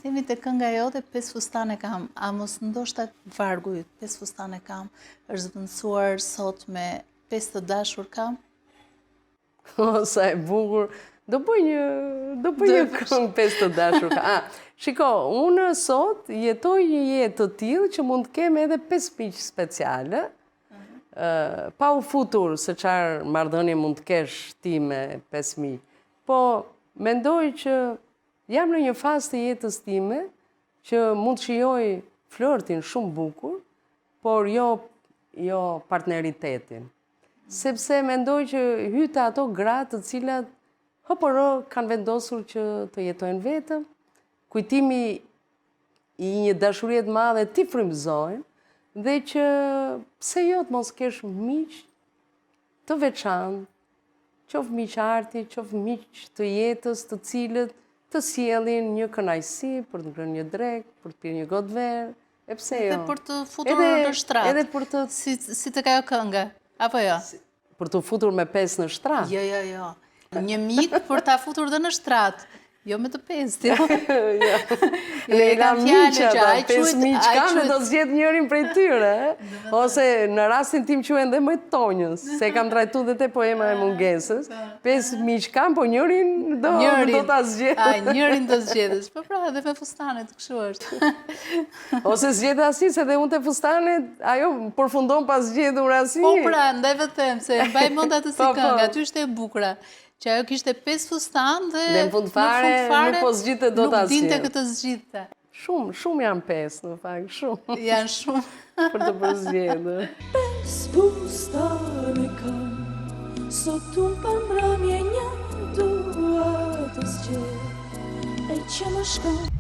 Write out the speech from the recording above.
Themi të kënga jote 5 fustane kam, a mos ndoshta vargu yt, 5 fustane kam, është zëvendësuar sot me 5 të dashur kam? Sa e bukur. Do bëj një këngë 5 të dashur kam. Shiko, unë sot jetoj një jetë të tillë që mund të kem edhe 5 miq speciale, pa u futur se çfarë marrëdhënie mund të kesh ti me 5 miq. Po mendoj që jam në një fazë të jetës time që mund të shijoj flirtin shumë bukur, por jo partneritetin. Sepse mendoj që hyta ato gratë të cilat hoporo kanë vendosur që të jetojnë vetëm, kujtimi i një dashurie të madhe ti frymëzojnë, dhe që pse jo të mos kesh miq të veçantë, qoftë miq arti, qoftë miq të jetës, të cilët të sjellin një kënaqësi për të ngrënë një drek, për të pirë një gotë verë, e pse jo? Edhe për të futur në shtrat. Edhe për të si të ajo kënga, apo jo? Për të futur me 5 në shtrat. Jo. Një mik për ta futur dhe në shtrat. Jo me të 5, jo. Ne kam miqë ata, 5 miq kanë dhe do zgjedh njërin prej tyre. Ose në rastin tim quhen dhe më tonjës, se kam trajtuar dhe te poema e mungesës. 5 miq kanë, po njërin do ta zgjedh. Njërin do zgjedhësh. Po pra, edhe me fustanet, kështu është. Ose zgjedh asi, se dhe unë te fustanet, ajo përfundon pas zgjedhur asi. Po pra, ndaj vetëm se mbaj mend atë si këngë, aty ishte e bukur. Që ajo kishte 5 fustan dhe në fund fare nuk po zgjidhte dot asgjë. Nuk dinte këtë zgjidhte. Shumë janë 5 në fakt, shumë. Janë shumë. Për të përzgjedhur. 5 fustane kam, sot unë përmbrëmje një dua të zgjedh, e që më shkon